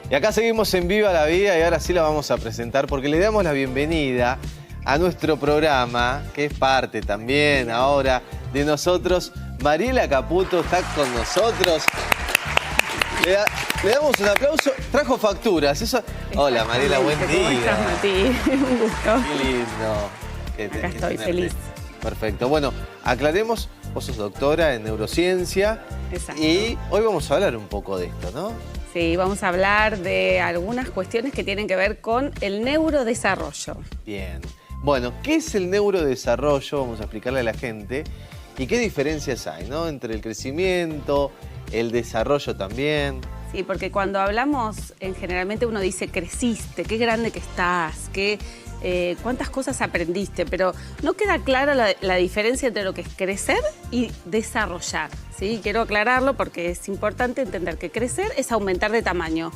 Y acá seguimos en Viva la Vida y ahora sí la vamos a presentar porque le damos la bienvenida a nuestro programa, que es parte también ahora de nosotros. Mariela Caputo está con nosotros. Le damos un aplauso. Trajo facturas. Eso... Hola Mariela, buen día. ¿Cómo estás, Mati? Un gusto. Qué lindo. Acá estoy, feliz. Perfecto. Bueno, aclaremos, vos sos doctora en neurociencia. Exacto. Y hoy vamos a hablar un poco de esto, ¿no? Sí, vamos a hablar de algunas cuestiones que tienen que ver con el neurodesarrollo. Bien. Bueno, ¿qué es el neurodesarrollo? Vamos a explicarle a la gente. ¿Y qué diferencias hay, no? Entre el crecimiento, el desarrollo también. Sí, porque cuando hablamos, generalmente uno dice creciste, qué grande que estás, cuántas cosas aprendiste, pero no queda clara la diferencia entre lo que es crecer y desarrollar, ¿sí? Quiero aclararlo porque es importante entender que crecer es aumentar de tamaño.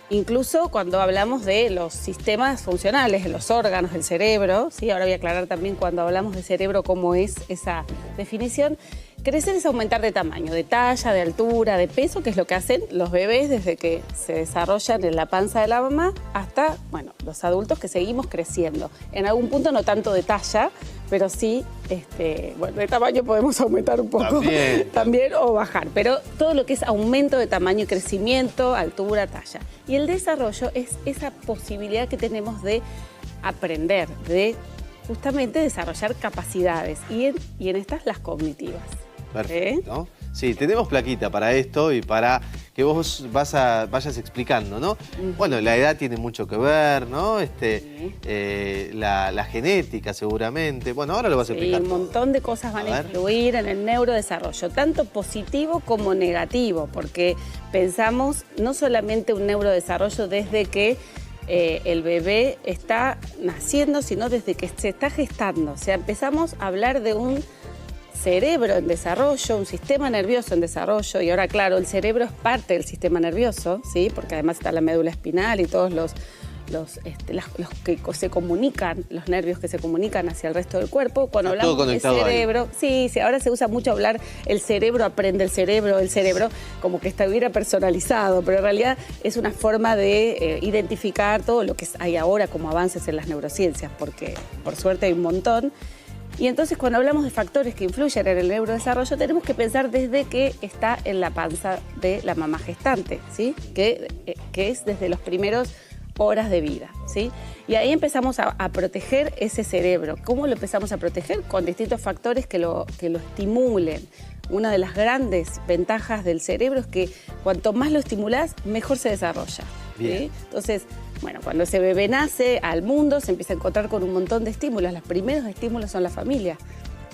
Incluso cuando hablamos de los sistemas funcionales, de los órganos del cerebro, ¿sí? Ahora voy a aclarar también cuando hablamos de cerebro cómo es esa definición. Crecer es aumentar de tamaño, de talla, de altura, de peso, que es lo que hacen los bebés desde que se desarrollan en la panza de la mamá hasta, bueno, los adultos que seguimos creciendo. En algún punto no tanto de talla, pero sí, bueno, de tamaño podemos aumentar un poco también o bajar. Pero todo lo que es aumento de tamaño, crecimiento, altura, talla. Y el desarrollo es esa posibilidad que tenemos de aprender, de justamente desarrollar capacidades y en estas las cognitivas. Perfecto. Sí, tenemos plaquita para esto y para que vos vayas explicando, ¿no? Bueno, la edad tiene mucho que ver, ¿no? La genética seguramente. Bueno, ahora lo vas a explicar. Sí, un montón de cosas van a influir en el neurodesarrollo, tanto positivo como negativo, porque pensamos no solamente un neurodesarrollo desde que el bebé está naciendo, sino desde que se está gestando. O sea, empezamos a hablar de un cerebro en desarrollo, un sistema nervioso en desarrollo, y ahora, claro, el cerebro es parte del sistema nervioso, ¿sí? Porque además está la médula espinal y todos los que se comunican, los nervios que se comunican hacia el resto del cuerpo. Cuando hablamos de cerebro, sí, ahora se usa mucho hablar el cerebro aprende el cerebro, como que estuviera personalizado, pero en realidad es una forma de identificar todo lo que hay ahora como avances en las neurociencias, porque por suerte hay un montón. Y entonces cuando hablamos de factores que influyen en el neurodesarrollo, tenemos que pensar desde que está en la panza de la mamá gestante, ¿sí? Que es desde los primeros horas de vida, ¿sí? Y ahí empezamos a proteger ese cerebro. ¿Cómo lo empezamos a proteger? Con distintos factores que lo estimulen. Una de las grandes ventajas del cerebro es que cuanto más lo estimulás, mejor se desarrolla. ¿Sí? Entonces, bueno, cuando ese bebé nace al mundo, se empieza a encontrar con un montón de estímulos. Los primeros estímulos son la familia.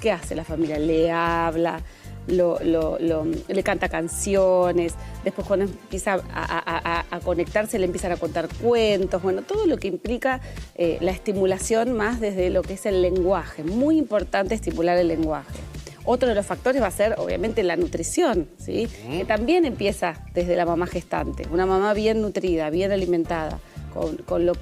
¿Qué hace la familia? Le habla, le canta canciones, después cuando empieza a conectarse le empiezan a contar cuentos, bueno, todo lo que implica la estimulación más desde lo que es el lenguaje. Muy importante estimular el lenguaje. Otro de los factores va a ser, obviamente, la nutrición, ¿sí? Que también empieza desde la mamá gestante. Una mamá bien nutrida, bien alimentada, con los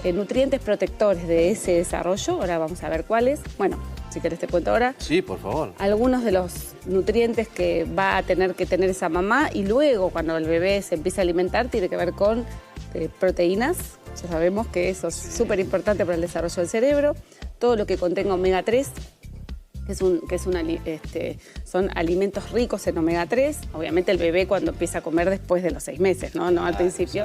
nutrientes protectores de ese desarrollo. Ahora vamos a ver cuáles. Bueno, si querés te cuento ahora. Sí, por favor. Algunos de los nutrientes que va a tener que tener esa mamá, y luego cuando el bebé se empieza a alimentar tiene que ver con proteínas. Ya sabemos que eso es súper importante para el desarrollo del cerebro. Todo lo que contenga omega 3. Son alimentos ricos en omega 3. Obviamente el bebé cuando empieza a comer después de los 6 meses, no al principio.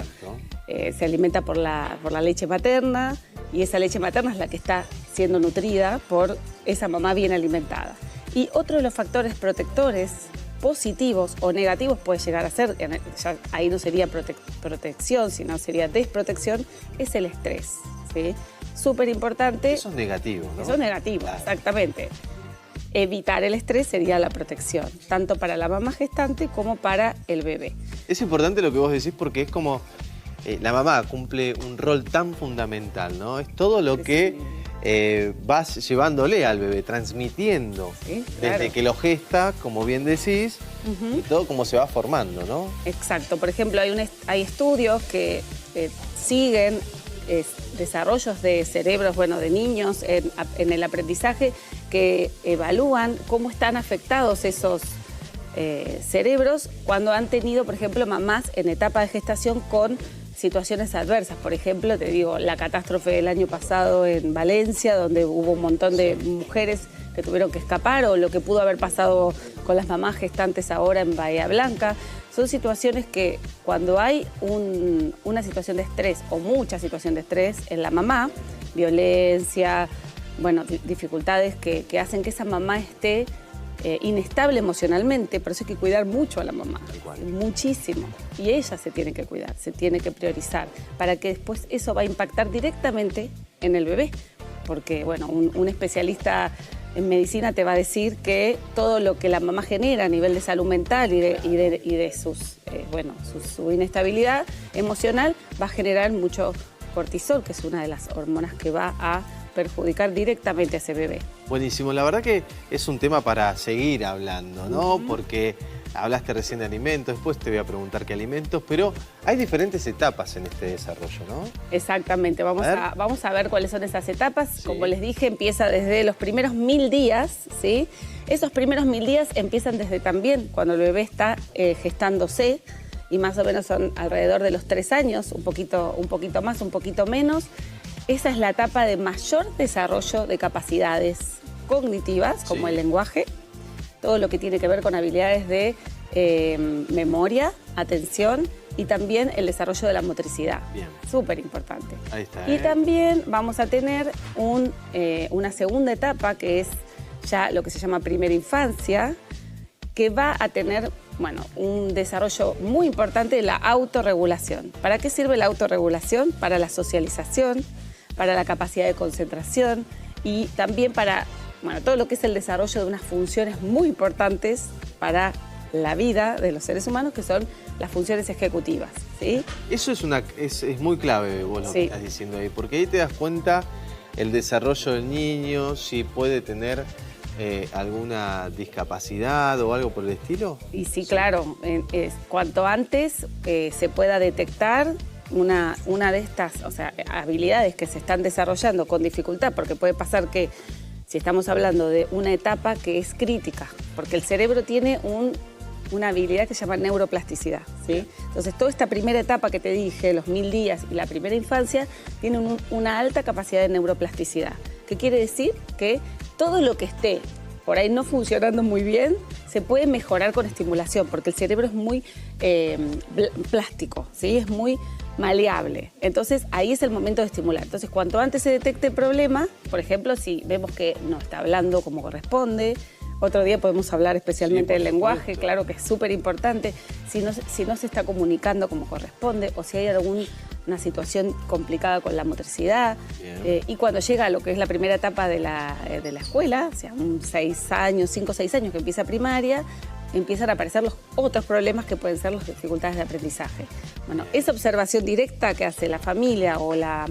Se alimenta por la leche materna, y esa leche materna es la que está siendo nutrida por esa mamá bien alimentada. Y otro de los factores protectores positivos o negativos puede llegar a ser, ya ahí no sería protección, sino sería desprotección, es el estrés, ¿sí? Súper importante. Eso es negativo, ¿no? Eso es negativo, exactamente. Evitar el estrés sería la protección, tanto para la mamá gestante como para el bebé. Es importante lo que vos decís porque es como la mamá cumple un rol tan fundamental, ¿no? Es todo lo que vas llevándole al bebé, transmitiendo, sí, claro, desde que lo gesta, como bien decís, y todo cómo se va formando, ¿no? Exacto. Por ejemplo, hay estudios que siguen desarrollos de cerebros, bueno, de niños en el aprendizaje, que evalúan cómo están afectados esos cerebros cuando han tenido, por ejemplo, mamás en etapa de gestación con situaciones adversas. Por ejemplo, te digo, la catástrofe del año pasado en Valencia, donde hubo un montón de mujeres que tuvieron que escapar, o lo que pudo haber pasado con las mamás gestantes ahora en Bahía Blanca. Son situaciones que cuando hay una situación de estrés o mucha situación de estrés en la mamá, violencia, bueno, dificultades que hacen que esa mamá esté inestable emocionalmente, por eso hay que cuidar mucho a la mamá, muchísimo. Y ella se tiene que cuidar, se tiene que priorizar, para que después eso va a impactar directamente en el bebé. Porque, bueno, un especialista en medicina te va a decir que todo lo que la mamá genera a nivel de salud mental y de su inestabilidad emocional va a generar mucho cortisol, que es una de las hormonas que va a perjudicar directamente a ese bebé. Buenísimo, la verdad que es un tema para seguir hablando, ¿no? Porque hablaste recién de alimentos, después te voy a preguntar qué alimentos, pero hay diferentes etapas en este desarrollo, ¿no? Exactamente, vamos a ver cuáles son esas etapas. Sí. Como les dije, empieza desde los primeros 1000 días, ¿sí? Esos primeros 1000 días empiezan desde también cuando el bebé está gestándose, y más o menos son alrededor de los 3 años, un poquito más, un poquito menos. Esa es la etapa de mayor desarrollo de capacidades cognitivas, como el lenguaje, todo lo que tiene que ver con habilidades de memoria, atención y también el desarrollo de la motricidad. Bien. Súper importante. Ahí está. Y también vamos a tener una segunda etapa que es ya lo que se llama primera infancia, que va a tener, bueno, un desarrollo muy importante de la autorregulación. ¿Para qué sirve la autorregulación? Para la socialización, para la capacidad de concentración y también para, bueno, todo lo que es el desarrollo de unas funciones muy importantes para la vida de los seres humanos, que son las funciones ejecutivas, ¿sí? Eso es muy clave, vos lo que estás diciendo ahí, porque ahí te das cuenta el desarrollo del niño, si puede tener alguna discapacidad o algo por el estilo. Y sí, claro, cuanto antes se pueda detectar una de estas, o sea, habilidades que se están desarrollando con dificultad, porque puede pasar que si estamos hablando de una etapa que es crítica, porque el cerebro tiene una habilidad que se llama neuroplasticidad, ¿sí? Entonces, toda esta primera etapa que te dije, los 1000 días y la primera infancia, tiene una alta capacidad de neuroplasticidad. ¿Qué quiere decir? Que todo lo que esté por ahí no funcionando muy bien, se puede mejorar con estimulación, porque el cerebro es muy plástico, ¿sí? Es muy maleable. Entonces, ahí es el momento de estimular. Entonces, cuanto antes se detecte el problema, por ejemplo, si vemos que no está hablando como corresponde, otro día podemos hablar especialmente del lenguaje, claro que es súper importante, si no se está comunicando como corresponde, o si hay alguna situación complicada con la motricidad, y cuando llega a lo que es la primera etapa de la escuela, o sea, 5 o 6 años que empieza primaria, empiezan a aparecer los otros problemas que pueden ser las dificultades de aprendizaje. Bueno, esa observación directa que hace la familia o la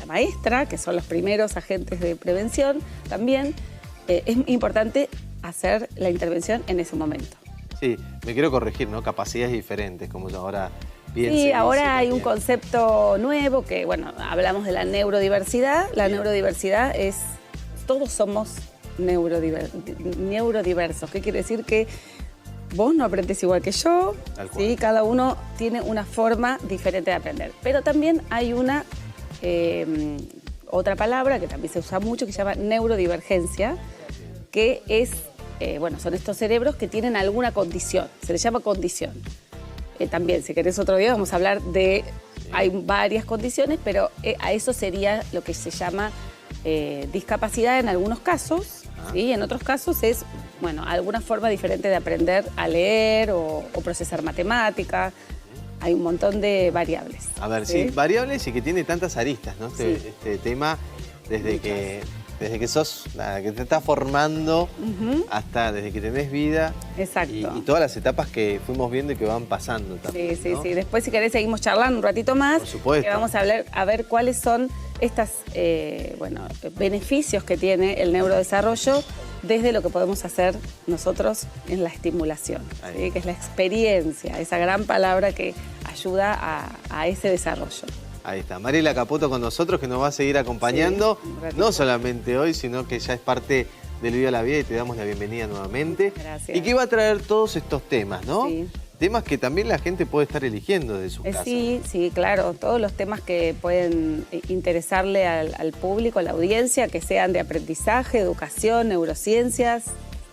maestra, que son los primeros agentes de prevención, también es importante hacer la intervención en ese momento. Sí, me quiero corregir, ¿no? Capacidades diferentes, como ahora bien Sí, se ahora dice hay también. un concepto nuevo que, bueno, hablamos de la neurodiversidad. La neurodiversidad es, todos somos neurodiversos. ¿Qué quiere decir? Que vos no aprendes igual que yo, ¿sí? Cada uno tiene una forma diferente de aprender. Pero también hay otra palabra que también se usa mucho que se llama neurodivergencia, que es, son estos cerebros que tienen alguna condición, se les llama condición. También, si querés otro día, vamos a hablar de, hay varias condiciones, pero a eso sería lo que se llama discapacidad en algunos casos, ¿sí? En otros casos es, alguna forma diferente de aprender a leer o procesar matemáticas. Hay un montón de variables. A ver, sí, variables y que tiene tantas aristas, ¿no? Este tema, desde que sos, que te estás formando hasta desde que tenés vida. Exacto. Y todas las etapas que fuimos viendo y que van pasando también. Sí, ¿no? sí. Después, si querés, seguimos charlando un ratito más. Por supuesto. Que vamos a ver cuáles son estos beneficios que tiene el neurodesarrollo desde lo que podemos hacer nosotros en la estimulación, ¿sí? Que es la experiencia, esa gran palabra que ayuda a ese desarrollo. Ahí está, Mariela Caputo con nosotros, que nos va a seguir acompañando, no solamente hoy, sino que ya es parte del Viva la Vida y te damos la bienvenida nuevamente. Gracias. Y que va a traer todos estos temas, ¿no? Sí. Temas que también la gente puede estar eligiendo desde su casa. Sí, sí, claro. Todos los temas que pueden interesarle al público, a la audiencia, que sean de aprendizaje, educación, neurociencias,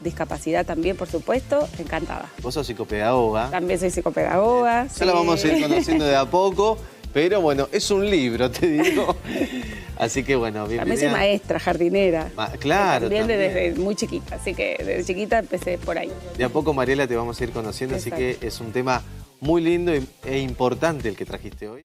discapacidad también, por supuesto. Encantada. Vos sos psicopedagoga. También soy psicopedagoga. Ya la vamos a ir conociendo de a poco, pero bueno, es un libro, te digo. Así que bueno, bienvenida. También soy maestra, jardinera. Claro, También también. desde muy chiquita, así que desde chiquita empecé por ahí. De a poco, Mariela, te vamos a ir conociendo, Exacto. así que es un tema muy lindo e importante el que trajiste hoy.